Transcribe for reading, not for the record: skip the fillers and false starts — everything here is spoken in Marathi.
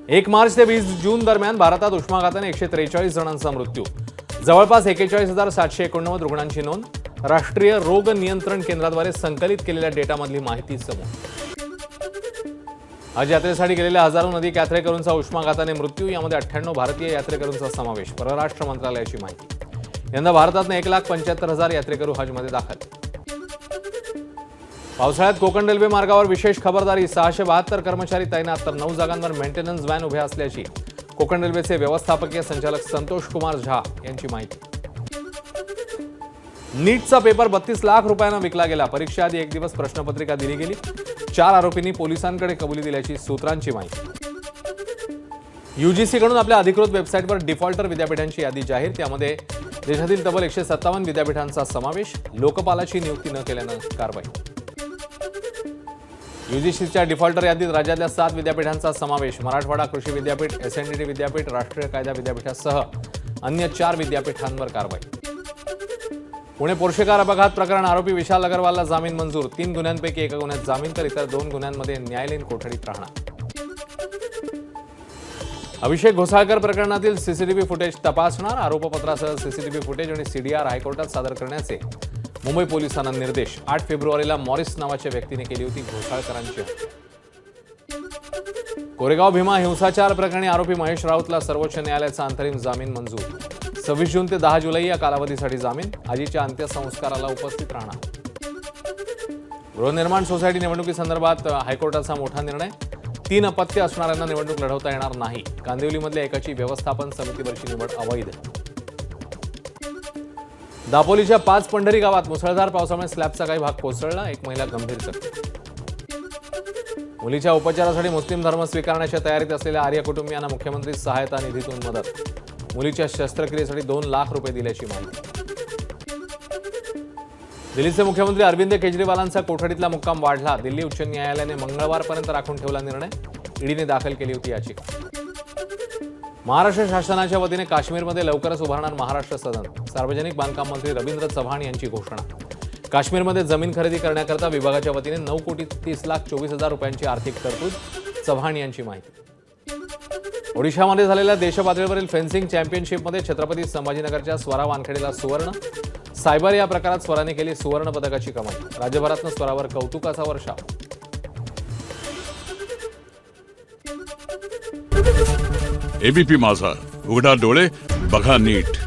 1 मार्च ते 20 जून दरम्यान भारतात उष्माघाताने 143 जणांचा मृत्यू, जवळपास 41,789 रुग्णांची नोंद. राष्ट्रीय रोग नियंत्रण केंद्राद्वारे संकलित केलेल्या डेटामधली माहिती समोर. आज यात्रेसाठी गेलेल्या हजारो नदी यात्रेकरूंचा उष्माघाताने मृत्यू, यामध्ये 98 भारतीय यात्रेकरूंचा समावेश. परराष्ट्र मंत्रालयाची माहिती. यंदा भारतातून 1,75,000 यात्रेकरू हजमध्ये दाखल. पावसाळ्यात कोकण रेल्वे मार्गावर विशेष खबरदारी, 672 कर्मचारी तैनात, तर 9 जागांवर मेंटेनन्स व्हॅन उभ्या असल्याची कोकण रेल्वेचे व्यवस्थापकीय संचालक संतोष कुमार झा यांची माहिती. नीटचा पेपर 32 लाख रुपयांना विकला गेला. परीक्षेआधी एक दिवस प्रश्नपत्रिका दिली गेली. 4 आरोपींनी पोलिसांकडे कबुली दिल्याची सूत्रांची माहिती. यूजीसीकडून आपल्या अधिकृत वेबसाईटवर डिफॉल्टर विद्यापीठांची यादी जाहीर, त्यामध्ये देशातील तब्बल 157 विद्यापीठांचा समावेश. लोकपालाची नियुक्ती न केल्यानं कारवाई. यूजीसीच्या डिफॉल्टर यादीत राज्यातल्या 7 विद्यापीठांचा समावेश. मराठवाडा कृषी विद्यापीठ, एसएनडीटी विद्यापीठ, राष्ट्रीय कायदा विद्यापीठासह अन्य 4 विद्यापीठांवर कारवाई. पुणे पोर्शे कार अपघात प्रकरण, आरोपी विशाल अग्रवालला जामीन मंजूर. 3 गुन्ह्यांपैकी एका गुन्ह्यात जामीन, तर इतर 2 गुन्ह्यांमध्ये न्यायालयीन कोठडीत राहणार. अभिषेक घोसाळकर प्रकरणातील सीसीटीव्ही फुटेज तपासणार, आरोपपत्रासह सीसीटीव्ही फुटेज आणि सीडीआर हायकोर्टात सादर करण्याचे मुंबई पोलिसांना निर्देश. 8 फेब्रुवारीला मॉरिस नावाच्या व्यक्तीने केली होती घोसाळकरांची हत्या. कोरेगाव भीमा हिंसाचार प्रकरणी आरोपी महेश राऊतला सर्वोच्च न्यायालयाचा अंतरिम जामीन मंजूर. 26 जून ते 10 जुलै या कालावधीसाठी जामीन. आजीच्या अंत्यसंस्काराला उपस्थित राहणार. गृहनिर्माण सोसायटी निवडणुकीसंदर्भात हायकोर्टाचा मोठा निर्णय. 3 अपत्य असणाऱ्यांना निवडणूक लढवता येणार नाही. कांदिवलीमधल्या एकाची व्यवस्थापन समितीवरची निवड अवैध. दापोलीच्या 5 पंढरी गावात मुसळधार पावसामुळे स्लॅबचा काही भाग कोसळला. एक महिला गंभीर जखमी. मुलीच्या उपचारासाठी मुस्लिम धर्म स्वीकारण्याच्या तयारीत असलेल्या आर्य कुटुंबियांना मुख्यमंत्री सहायता निधीतून मदत. मुलीच्या शस्त्रक्रियेसाठी 2 लाख रुपये दिल्याची माहिती. दिल्लीचे मुख्यमंत्री अरविंद केजरीवालांचा कोठडीतला मुक्काम वाढला. दिल्ली उच्च न्यायालयाने मंगळवारपर्यंत राखून ठेवला निर्णय. ईडीने दाखल केली होती याचिका. महाराष्ट्र शासनाच्या वतीने काश्मीरमध्ये लवकरच उभारणार महाराष्ट्र सदन. सार्वजनिक बांधकाम मंत्री रवींद्र चव्हाण यांची घोषणा. काश्मीरमध्ये जमीन खरेदी करण्याकरता विभागाच्या वतीने 9,30,24,000 रुपयांची आर्थिक तरतूद. चव्हाण यांची माहिती. ओडिशामध्ये झालेल्या देशपातळीवरील फेन्सिंग चॅम्पियनशिपमध्ये छत्रपती संभाजीनगरच्या स्वरा वानखेडेला सुवर्ण. सायबर या प्रकारात स्वराने केली सुवर्ण पदकाची कमाई. राज्यभरातून स्वरावर कौतुकाचा वर्षाव. एबीपी माझा, उघडा डोळे बघा नीट.